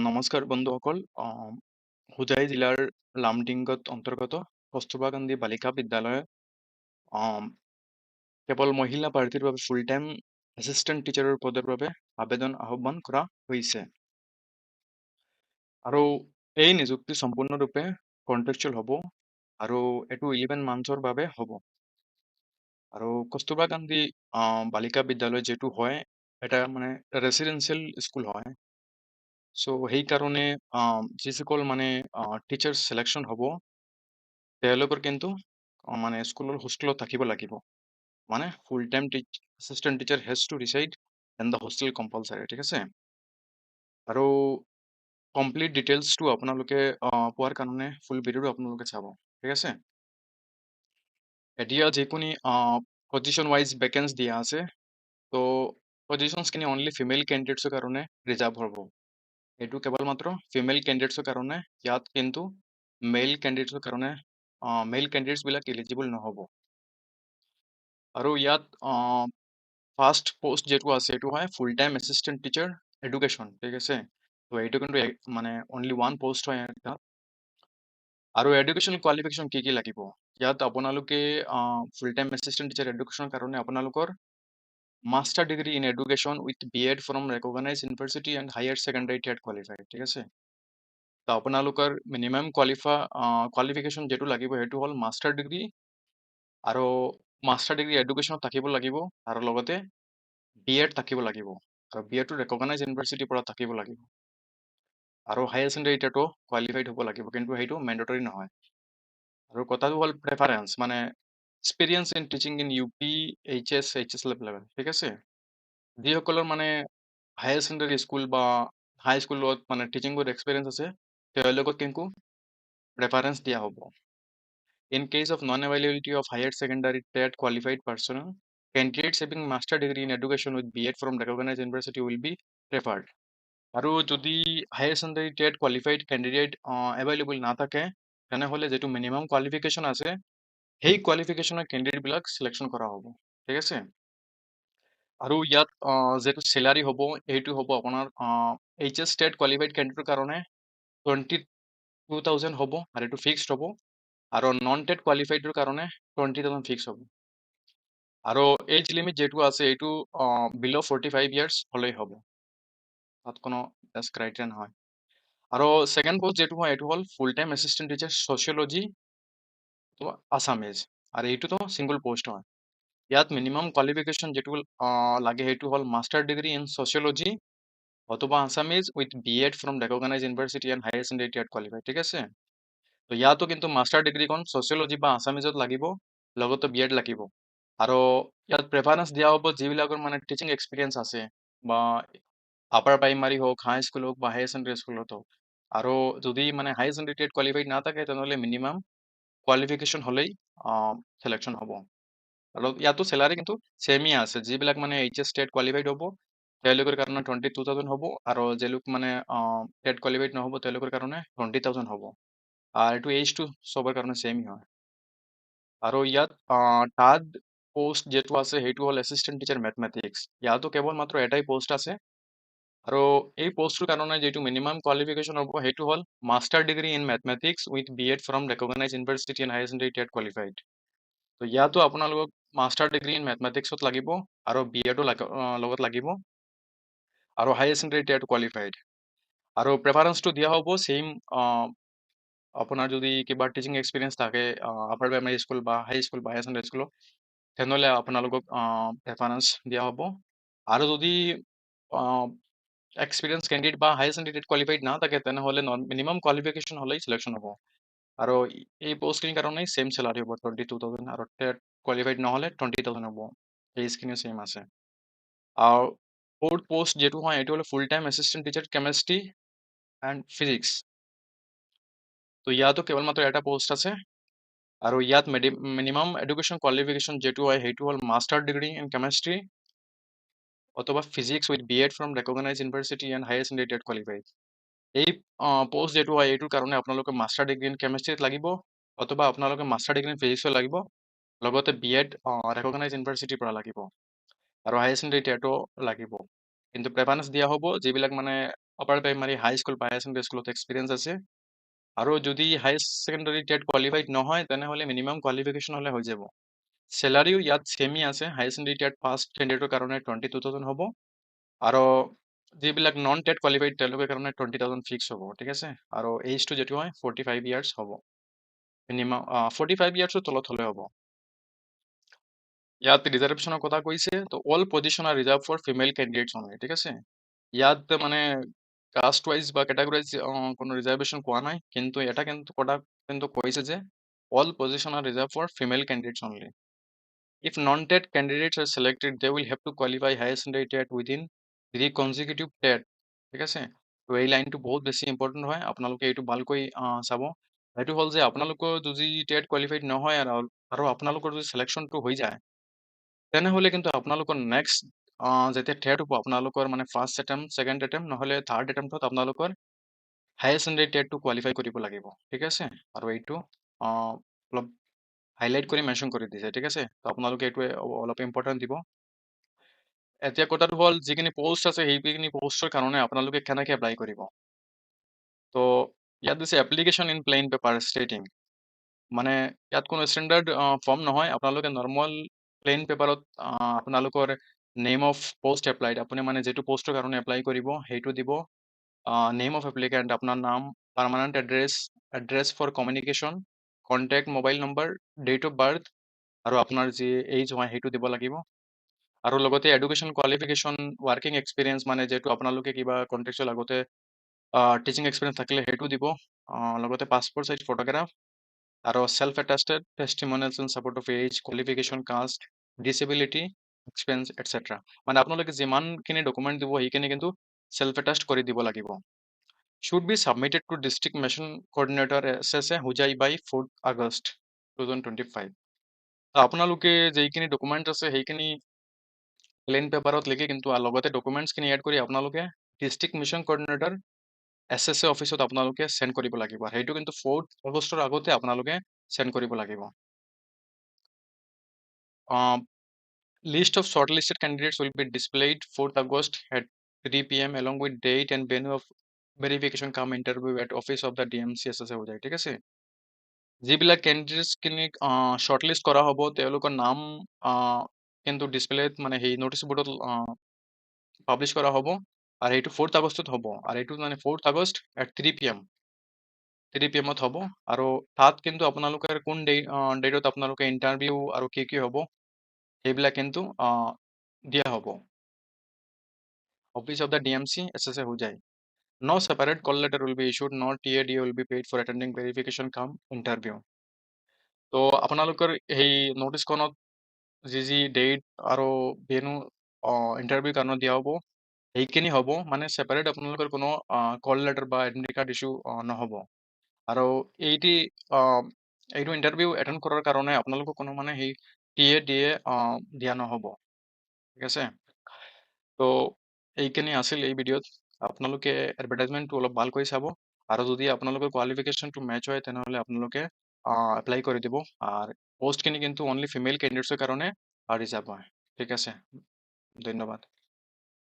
নমস্কাৰ বন্ধুসকল। হোজাই জিলাৰ লামডিংগত অন্তৰ্গত কস্তুৰবা গান্ধী বালিকা বিদ্যালয়ত আম, কেৱল মহিলা প্ৰাৰ্থীৰ বাবে ফুল টাইম এছিষ্টেণ্ট টিচাৰৰ পদৰ বাবে আবেদন আহ্বান কৰা হৈছে। আৰু এই নিযুক্তি সম্পূৰ্ণৰূপে কন্ট্ৰেকচুৱেল হ'ব আৰু এইটো 11 মান্থৰ বাবে হ'ব। আৰু কস্তুৰবা গান্ধী বালিকা বিদ্যালয় যেটো হয় এটা মানে ৰেচিডেন্সিয়েল স্কুল হয়। চ' সেইকাৰণে যিসকল মানে টিচাৰ চিলেকশ্যন হ'ব তেওঁলোকৰ কিন্তু মানে স্কুলৰ হোষ্টেলত থাকিব লাগিব। মানে full time assistant teacher has to reside in the hostel compulsory, ঠিক আছে। আৰু কমপ্লিট ডিটেইলছটো আপোনালোকে পোৱাৰ কাৰণে ফুল ভিডিঅ'টো আপোনালোকে চাব, ঠিক আছে। এতিয়া যিকোনো পজিশ্যন ৱাইজ ভেকেঞ্চি দিয়া আছে, তো পজিশ্যনছখিনি অনলি ফিমেল কেণ্ডিডেটছৰ কাৰণে ৰিজাৰ্ভ হ'ব। এইটো কেৱল মাত্ৰ ফিমেল কেণ্ডিডেটছৰ কাৰণে, ইয়াত কিন্তু মেল কেণ্ডিডেটছৰ কাৰণে মেল কেণ্ডিডেটছবিলাক এলিজিবল নহ'ব। আৰু ইয়াত ফাৰ্ষ্ট পোষ্ট যেটো আছে এইটো হয় ফুল টাইম এছিষ্টেণ্ট টিচাৰ এডুকেশ্যন, ঠিক আছে। তো এইটো কিন্তু মানে অনলি ওৱান পোষ্ট হয় ইয়াত। আৰু এডুকেশ্যনেল কোৱালিফিকেশ্যন কি কি লাগিব ইয়াত আপোনালোকে ফুল টাইম এছিষ্টেণ্ট টিচাৰ এডুকেশ্যনৰ কাৰণে আপোনালোকৰ master degree in education with BEd from recognise university and higher secondary TET qualified, ঠিক আছে। তো আপোনালোকৰ মিনিমাম কোৱালিফিকেশ্যন যেটো লাগিব সেইটো হ'ল মাষ্টাৰ ডিগ্ৰী, আৰু মাষ্টাৰ ডিগ্ৰী এডুকেশ্যনত থাকিব লাগিব, আৰু লগতে BEd থাকিব লাগিব, আৰু BEdটো ৰেকগনাইজ ইউনিভাৰ্চিটিৰ পৰা থাকিব লাগিব, আৰু হায়াৰ ছেকেণ্ডাৰী টেটো কোৱালিফাইড হ'ব লাগিব, কিন্তু সেইটো মেণ্ডেটৰী নহয়। আৰু কথাটো হ'ল প্ৰেফাৰেঞ্চ, মানে experience in teaching in UP HS level, ঠিক আছে। যিসকলৰ মানে হায়াৰ ছেকেণ্ডাৰী স্কুল বা হাই স্কুলত মানে টিচিঙত এক্সপিৰিয়েঞ্চ আছে তেওঁলোকক কিন্তু প্ৰেফাৰেঞ্চ দিয়া হ'ব। In case of non-availability of higher secondary TET qualified personnel, candidates having master degree in education with BEd from recognized university will be preferred. আৰু যদি higher secondary TET qualified candidate available নাথাকে তেনেহ'লে যিটো minimum qualification আছে সেই কোৱালিফিকেশ্যনৰ কেণ্ডিডেটবিলাক selection কৰা হ'ব, ঠিক আছে। আৰু ইয়াত যিটো চেলাৰী হ'ব এইটো হ'ব আপোনাৰ HS টেট কোৱালিফাইড কেণ্ডিডেটৰ কাৰণে 22,000 হ'ব, আৰু এইটো ফিক্সড হ'ব। আৰু নন টেট কোৱালিফাইডৰ কাৰণে 20,000 ফিক্স হ'ব। আৰু এজ লিমিট যেটো আছে এইটো বিল' 45 ইয়াৰ্ছ হ'লেই হ'ব, তাত কোনো ক্ৰাইটেৰিয়া নহয়। আৰু ছেকেণ্ড পোষ্ট যেটো হয় এইটো হ'ল ফুল টাইম এছিষ্টেণ্ট টিচাৰ ছ'চিয়লজি অথবা আছামিজ, আৰু এইটোতো ছিংগল পোষ্ট হয়। ইয়াত মিনিমাম কোৱালিফিকেশ্যন যেটো লাগে সেইটো হ'ল মাষ্টাৰ ডিগ্ৰী ইন ছ'চিয়লজি অথবা Assamese with BEd from recognise university and higher secondary TET qualified, ঠিক আছে। তো ইয়াতো কিন্তু মাষ্টাৰ ডিগ্ৰীখন ছ'চিয়লজি বা আছামিজত লাগিব, লগতে BEd লাগিব। আৰু ইয়াত প্ৰেফাৰেঞ্চ দিয়া হ'ব যিবিলাকৰ মানে টিচিং এক্সপিৰিয়েঞ্চ আছে, বা আপাৰ প্ৰাইমাৰী হওক, হাই স্কুল হওক বা হায়াৰ ছেকেণ্ডাৰী স্কুলত হওক। আৰু যদি মানে হায়াৰ ছেকেণ্ডাৰী টেট কোৱালিফাইড নাথাকে তেনেহ'লে মিনিমাম কোৱালিফিকেশ্যন হ'লেই চিলেকশ্যন হ'ব। আৰু ইয়াতো চেলাৰী কিন্তু ছেমেই আছে, যিবিলাক মানে HS টেট কোৱালিফাইড হ'ব তেওঁলোকৰ কাৰণে 22,000 হ'ব, আৰু যিলোক মানে টেট কোৱালিফাইড নহ'ব তেওঁলোকৰ কাৰণে 20,000 হ'ব। আৰু এইটো এইজটো চবৰ কাৰণে ছেমেই হয়। আৰু ইয়াত থাৰ্ড পোষ্ট যেটো আছে সেইটো হ'ল এছিষ্টেণ্ট টিচাৰ মেথমেটিক্স। ইয়াতো কেৱল মাত্ৰ এটাই পোষ্ট আছে, আৰু এই পোষ্টটোৰ কাৰণে যিটো মিনিমাম কোৱালিফিকেশ্যন হ'ব সেইটো হ'ল master degree in mathematics with BEd from recognise university and higher secondary TET qualified. তো ইয়াতো আপোনালোকক মাষ্টাৰ ডিগ্ৰী ইন মেথমেটিক্সত লাগিব, আৰু BEdও লগত লাগিব, আৰু হায়াৰ ছেকেণ্ডাৰী টেট কোৱালিফাইড। আৰু প্ৰেফাৰেঞ্চটো দিয়া হ'ব ছেইম, আপোনাৰ যদি কিবা টিচিং এক্সপিৰিয়েঞ্চ থাকে আপাৰ প্ৰাইমাৰী স্কুল বা হাই স্কুল বা হায়াৰ ছেকেণ্ডাৰী স্কুলত তেনেহ'লে আপোনালোকক প্ৰেফাৰেঞ্চ দিয়া হ'ব। আৰু যদি এক্সপিৰিয়েঞ্চ কেণ্ডিডেট বা হায়াৰ ছেকেণ্ডাৰী টেট কোৱালিফাইড নাথাকে তেনেহ'লে মিনিমাম কোৱালিফিকেশ্যন হ'লেই চিলেকশ্যন হ'ব। আৰু এই পোষ্টখিনিৰ কাৰণে ছেইম চেলাৰী হ'ব 22,000, আৰু টেট কোৱালিফাইড নহ'লে 20,000 হ'ব। এইজখিনিও ছেইম আছে। আৰু ফ'ৰ্থ পোষ্ট যেটো হয় এইটো হ'ল ফুল time assistant teacher chemistry and physics. তো ইয়াতো কেৱল মাত্ৰ এটা পোষ্ট আছে, আৰু ইয়াত মিনিমাম এডুকেশ্যন কোৱালিফিকেশ্যন যেটো হয় সেইটো হ'ল মাষ্টাৰ ডিগ্ৰী ইন কেমেষ্ট্ৰি অথবা physics with BEd from recognise university and higher secondary TET qualified. এই পোষ্ট যেটো হয় এইটোৰ কাৰণে আপোনালোকে মাষ্টাৰ ডিগ্ৰী ইন কেমেষ্ট্ৰিত লাগিব, অথবা আপোনালোকে মাষ্টাৰ ডিগ্ৰী ইন ফিজিক্সত লাগিব, লগতে BEd ৰেকগনাইজ ইউনিভাৰ্চিটিৰ পৰা লাগিব, আৰু হায়াৰ ছেকেণ্ডাৰী টেটো লাগিব। কিন্তু প্ৰেফাৰেঞ্চ দিয়া হ'ব যিবিলাক মানে আপাৰ প্ৰাইমাৰী হাই স্কুল বা হায়াৰ ছেকেণ্ডাৰী স্কুলত এক্সপিৰিয়েঞ্চ আছে। আৰু যদি হায়াৰ ছেকেণ্ডাৰী টেট কোৱালিফাইড নহয় তেনেহ'লে মিনিমাম কোৱালিফিকেশ্যন হ'লে হৈ যাব। চেলাৰিও ইয়াত ছেমেই আছে, হায়াৰ ছেকেণ্ডাৰী টেট পাছ কেণ্ডিডেটৰ কাৰণে 22,000 হ'ব, আৰু যিবিলাক নন টেট কোৱালিফাইড তেওঁলোকৰ কাৰণে 20,000 ফিক্স হ'ব, ঠিক আছে। আৰু এইজটো যিটো হয় 45 ইয়াৰ্ছ হ'ব, মিনিমাম 45 ইয়াৰ্ছৰ তলত হ'লে হ'ব। ইয়াত ৰিজাৰ্ভেশ্যনৰ কথা কৈছে, তো all position are reserve for female candidates only, ঠিক আছে। ইয়াত মানে কাষ্ট ৱাইজ বা কেটাগৰাইজ কোনো ৰিজাৰ্ভেশ্যন কোৱা নাই, কিন্তু এটা কিন্তু কৈছে যে all position are reserve for female candidates only. If non-TET candidates are selected, they will have to qualify higher secondary TET within 3 consecutive TET, ঠিক আছে। তো এই লাইনটো বহুত বেছি ইম্পৰ্টেণ্ট হয়, আপোনালোকে এইটো ভালকৈ চাব। সেইটো হ'ল যে আপোনালোকৰ যদি টেট কোৱালিফাইড নহয় আৰু আপোনালোকৰ যদি চিলেকশ্যনটো হৈ যায়, তেনেহ'লে কিন্তু আপোনালোকৰ নেক্সট যেতিয়া টেট হ'ব আপোনালোকৰ মানে ফাৰ্ষ্ট এটেম্প, ছেকেণ্ড এটেম্প নহ'লে থাৰ্ড এটেম্পটত আপোনালোকৰ হায়াৰ ছেকেণ্ডাৰী টেটটো কোৱালিফাই কৰিব লাগিব, ঠিক আছে। আৰু এইটো অলপ হাইলাইট কৰি মেনশ্যন কৰি দিছে, ঠিক আছে। তো আপোনালোকে এইটোৱে অলপ ইম্পৰ্টেণ্ট দিব। এতিয়া কথাটো হ'ল যিখিনি পোষ্ট আছে সেইখিনি পোষ্টৰ কাৰণে আপোনালোকে কেনেকৈ এপ্লাই কৰিব। তো ইয়াত দিছে এপ্লিকেশ্যন ইন প্লেইন পেপাৰ ষ্টেটিং, মানে ইয়াত কোনো ষ্টেণ্ডাৰ্ড ফৰ্ম নহয়, আপোনালোকে নৰ্মেল প্লেইন পেপাৰত আপোনালোকৰ নেম অফ পোষ্ট এপ্লাইড, আপুনি মানে যিটো পোষ্টৰ কাৰণে এপ্লাই কৰিব সেইটো দিব, নেম অফ এপ্লিকেণ্ট, আপোনাৰ নাম, permanent address for communication, contact mobile number, date of birth, আৰু আপোনাৰ যি এইজ হয় সেইটো দিব লাগিব। আৰু লগতে এডুকেশ্যন কোৱালিফিকেশ্যন, ৱৰ্কিং এক্সপিৰিয়েঞ্চ, মানে যিহেতু আপোনালোকে কিবা কণ্টেক্সুৱেল আগতে টিচিং এক্সপিৰিয়েঞ্চ থাকিলে সেইটো দিব। লগতে পাছপৰ্ট চাইজ ফটোগ্ৰাফ, আৰু self attested testimonials in support of age, qualification, caste, disability, expense etcetera. মানে আপোনালোকে যিমানখিনি ডকুমেণ্ট দিব সেইখিনি কিন্তু সেল্ফ এটাষ্ট কৰি দিব লাগিব। should be submitted to district mission coordinator SSA Hujai by 4th August 2025. তো আপোনালোকে যেইখিনি ডকুমেণ্ট আছে সেইখিনি প্লেন পেপাৰত লিখি কিন্তু লগতে ডকুমেণ্টছখিনি এড কৰি আপোনালোকে ডিষ্ট্ৰিক্ট মিছন কোঅৰ্ডিনেটৰ SSA অফিচত আপোনালোকে সেন্ড কৰিব লাগিব, আৰু সেইটো কিন্তু 4th আগষ্টৰ আগতে আপোনালোকে সেন্ড কৰিব লাগিব। List of shortlisted candidates will be displayed 4th August at 3 p.m. along with date and venue of verification cum interview at office of the DMC SSA হৈ যায়, ঠিক আছে। যিবিলাক কেণ্ডিডেটছখিনিক শ্বৰ্টলিষ্ট কৰা হ'ব তেওঁলোকৰ নাম কিন্তু ডিছপ্লেত মানে সেই ন'টিছ বৰ্ডত পাব্লিছ কৰা হ'ব, আৰু সেইটো 4th আগষ্টত হ'ব, আৰু এইটো মানে 4th August at 3 p.m. 3 p.m. হ'ব। আৰু তাত কিন্তু আপোনালোকৰ কোন ডেটত আপোনালোকে ইণ্টাৰভিউ আৰু কি হ'ব সেইবিলাক কিন্তু দিয়া হ'ব। Office of the DMC SSA Hujai. No separate call letter will be issued, nor TAD will be paid for attending verification cum interview. তো আপোনালোকৰ সেই ন'টিছখনত যি ডেট আৰু ভেনু ইণ্টাৰভিউ কাৰণে দিয়া হ'ব সেইখিনি হ'ব, মানে ছেপাৰেট আপোনালোকৰ কোনো কল লেটাৰ বা এডমিট কাৰ্ড ইছ্যু নহ'ব। আৰু এইটো ইণ্টাৰভিউ এটেণ্ড কৰাৰ কাৰণে আপোনালোকক কোনো মানে সেই TAD দিয়া নহ'ব, ঠিক আছে। তো এইখিনি আছিল এই ভিডিঅ'ত। আপোনালোকে এডভাৰটাইজমেণ্টটো অলপ ভালকৈ চাব, আৰু যদি আপোনালোকৰ কোৱালিফিকেশ্যনটো মেচ হয় তেনেহ'লে আপোনালোকে এপ্লাই কৰি দিব। আৰু পোষ্টখিনি কিন্তু অনলি ফিমেল কেণ্ডিডেটছৰ কাৰণে ৰিজাৰ্ভ হয়, ঠিক আছে। ধন্যবাদ।